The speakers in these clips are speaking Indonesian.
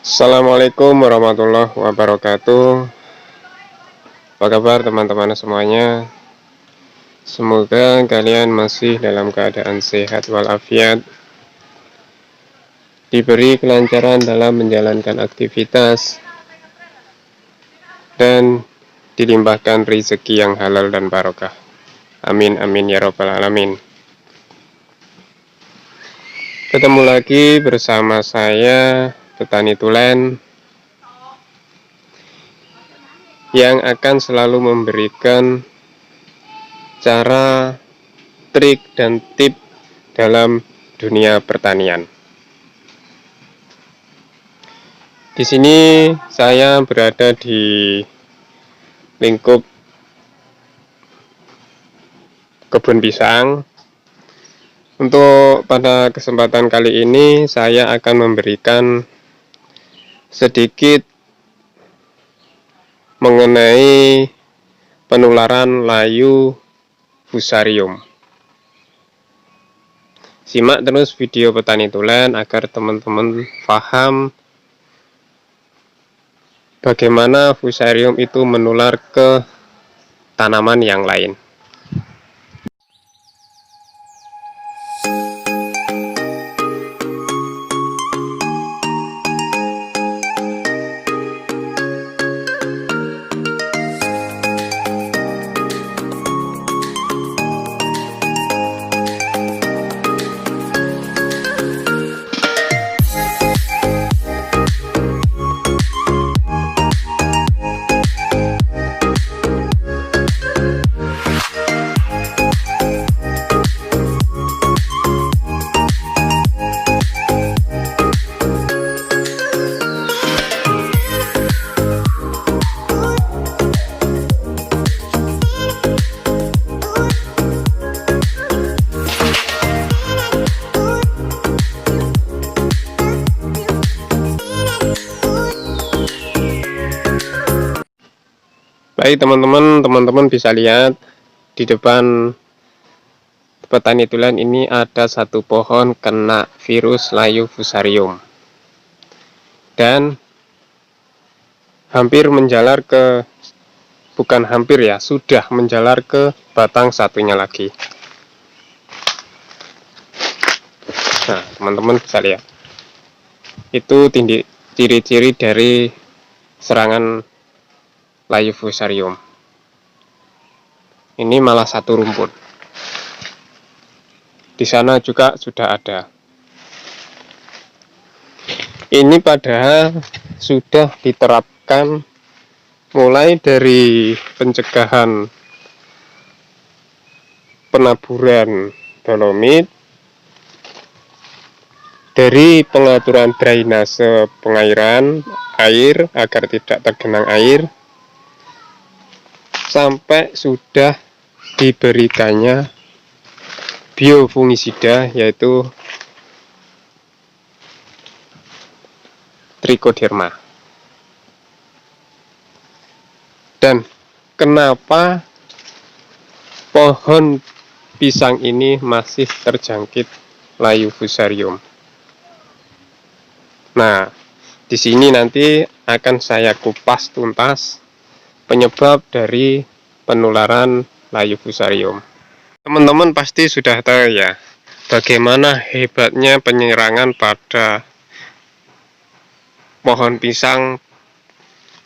Assalamualaikum warahmatullahi wabarakatuh. Apa kabar teman-teman semuanya? Semoga kalian masih dalam keadaan sehat walafiat, diberi kelancaran dalam menjalankan aktivitas, dan dilimpahkan rezeki yang halal dan barokah. Amin amin ya robbal alamin. Ketemu lagi bersama saya, Petani Tulen, yang akan selalu memberikan cara, trik, dan tip dalam dunia pertanian. Di sini saya berada di lingkup kebun pisang. Untuk pada kesempatan kali ini saya akan memberikan sedikit mengenai penularan layu fusarium. Simak terus video Petani Tulen agar teman-teman paham bagaimana fusarium itu menular ke tanaman yang lain. Baik teman-teman bisa lihat di depan Petani Tulen ini ada satu pohon kena virus layu fusarium dan hampir menjalar ke, bukan hampir ya, sudah menjalar ke batang satunya lagi. Nah teman-teman bisa lihat, itu ciri-ciri dari serangan layu fusarium. Ini malah satu rumput. Di sana juga sudah ada. Ini padahal sudah diterapkan mulai dari pencegahan penaburan dolomit, dari pengaturan drainase pengairan air agar tidak tergenang air, sampai sudah diberikannya biofungisida yaitu trichoderma. Dan kenapa pohon pisang ini masih terjangkit layu fusarium? Nah, di sini nanti akan saya kupas tuntas penyebab dari penularan layu fusarium. Teman-teman pasti sudah tahu ya, bagaimana hebatnya penyerangan pada pohon pisang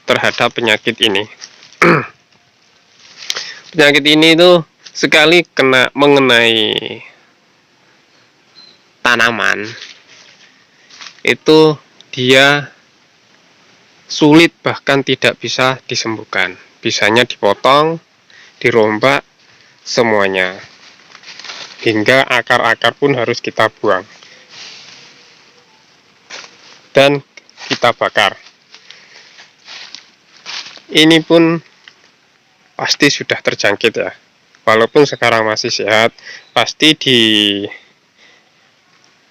terhadap penyakit ini. Penyakit ini tuh sekali kena mengenai tanaman, itu dia sulit bahkan tidak bisa disembuhkan. Bisanya dipotong, dirombak semuanya, hingga akar-akar pun harus kita buang dan kita bakar. Ini pun pasti sudah terjangkit ya, walaupun sekarang masih sehat, pasti di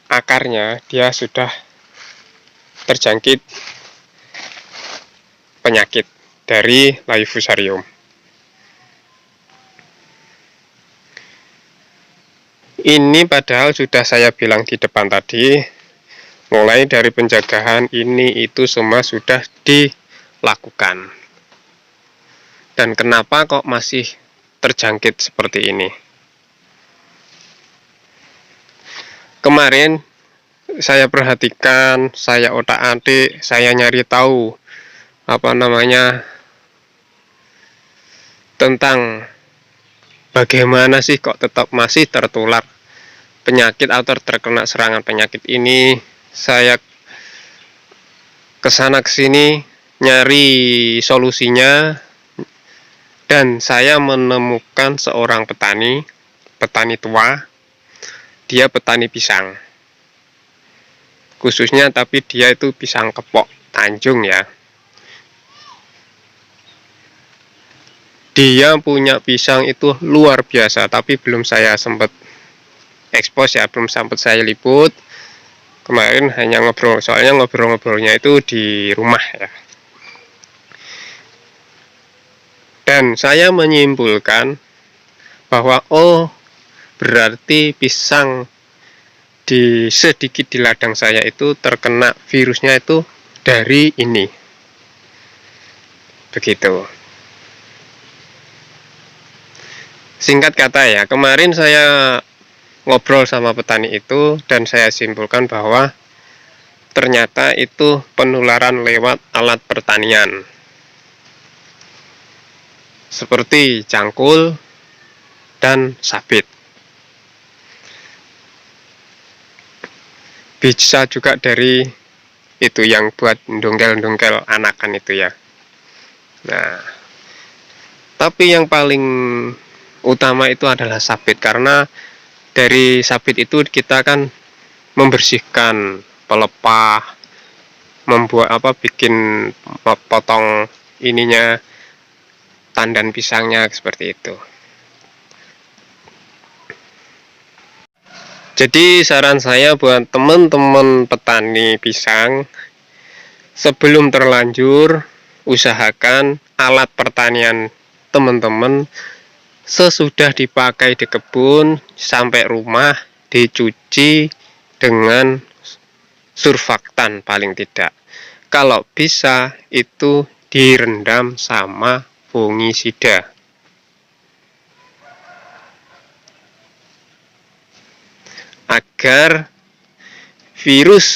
akarnya dia sudah terjangkit penyakit dari layu fusarium. Ini padahal sudah saya bilang di depan tadi, Mulai dari penjagaan ini itu semua sudah dilakukan. Dan kenapa kok masih terjangkit seperti ini? Kemarin saya perhatikan, saya otak-atik, saya nyari tahu tentang bagaimana sih kok tetap masih tertular penyakit atau terkena serangan penyakit ini. Saya kesana kesini nyari solusinya, dan saya menemukan seorang petani tua. Dia petani pisang khususnya, tapi dia itu pisang kepok Tanjung ya. Dia punya pisang itu luar biasa, tapi belum saya sempat expose ya, belum sempat saya liput. Kemarin hanya ngobrol, soalnya ngobrol-ngobrolnya itu di rumah ya. Dan saya menyimpulkan bahwa berarti pisang sedikit di ladang saya itu terkena virusnya itu dari ini. Begitu. Singkat kata ya, kemarin saya ngobrol sama petani itu dan saya simpulkan bahwa ternyata itu penularan lewat alat pertanian seperti cangkul dan sabit. Bisa juga dari itu yang buat dongkel-dongkel anakan itu ya. Nah, tapi yang paling utama itu adalah sabit, karena dari sabit itu kita kan membersihkan pelepah, bikin potong ininya, tandan pisangnya seperti itu. Jadi saran saya buat teman-teman petani pisang, sebelum terlanjur usahakan alat pertanian teman-teman sesudah dipakai di kebun sampai rumah dicuci dengan surfaktan paling tidak. Kalau bisa itu direndam sama fungisida. Agar virus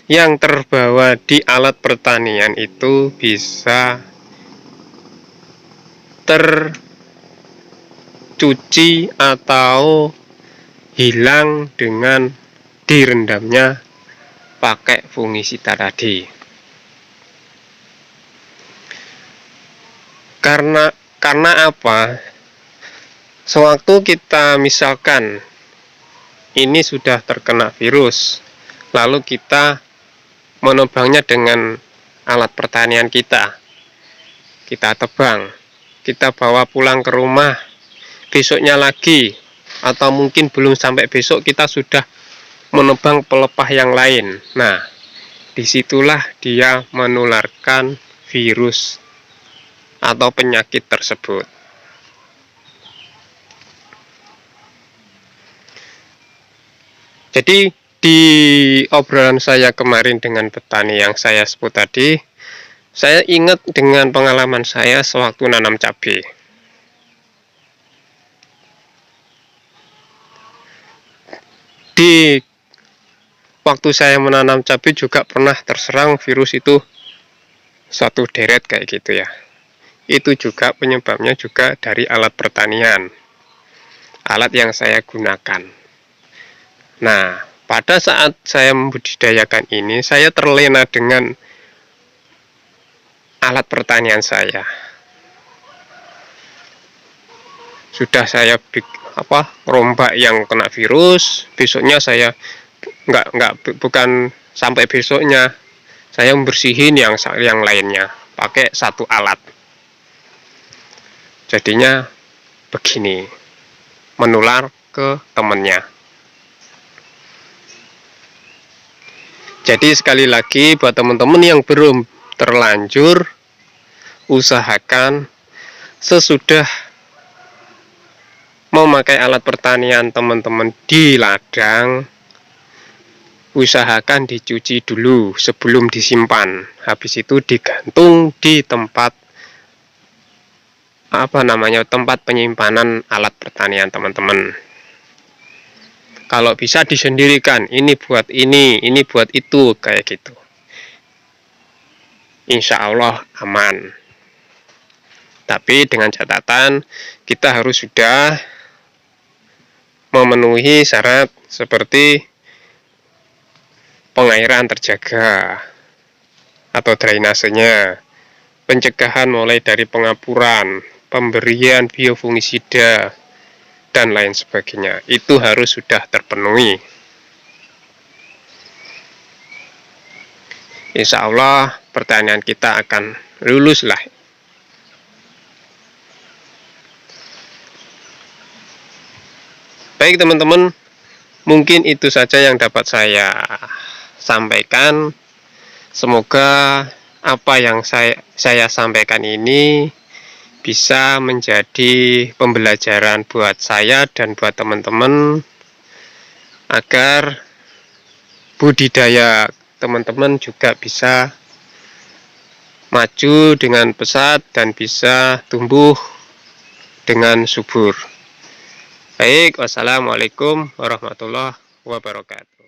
yang terbawa di alat pertanian itu bisa tercuci atau hilang dengan direndamnya pakai fungisida tadi. Karena apa? Sewaktu kita misalkan ini sudah terkena virus, lalu kita menebangnya dengan alat pertanian kita tebang, kita bawa pulang ke rumah, besoknya lagi, atau mungkin belum sampai besok kita sudah menebang pelepah yang lain. Nah, disitulah dia menularkan virus atau penyakit tersebut. Jadi di obrolan saya kemarin dengan petani yang saya sebut tadi, saya ingat dengan pengalaman saya sewaktu nanam cabai. Di waktu saya menanam cabai juga pernah terserang virus itu satu deret kayak gitu ya. Itu juga penyebabnya juga dari alat pertanian, alat yang saya gunakan. Nah, pada saat saya membudidayakan ini, saya terlena dengan alat pertanian saya. Sudah saya rombak yang kena virus, besoknya saya bukan sampai besoknya, saya membersihin yang lainnya pakai satu alat. Jadinya begini, menular ke temannya. Jadi sekali lagi buat teman-teman yang belum terlanjur, usahakan sesudah memakai alat pertanian teman-teman di ladang, usahakan dicuci dulu sebelum disimpan. Habis itu digantung di tempat tempat penyimpanan alat pertanian teman-teman. Kalau bisa disendirikan, ini buat ini buat itu, kayak gitu. Insya Allah aman. Tapi dengan catatan kita harus sudah memenuhi syarat seperti pengairan terjaga atau drainasenya, pencegahan mulai dari pengapuran, pemberian biofungisida, dan lain sebagainya. Itu harus sudah terpenuhi. Insya Allah pertanian kita akan lulus lah. Baik teman-teman, mungkin itu saja yang dapat saya sampaikan. Semoga apa yang saya sampaikan ini bisa menjadi pembelajaran buat saya dan buat teman-teman, agar budidaya teman-teman juga bisa maju dengan pesat dan bisa tumbuh dengan subur. Baik, wassalamualaikum warahmatullahi wabarakatuh.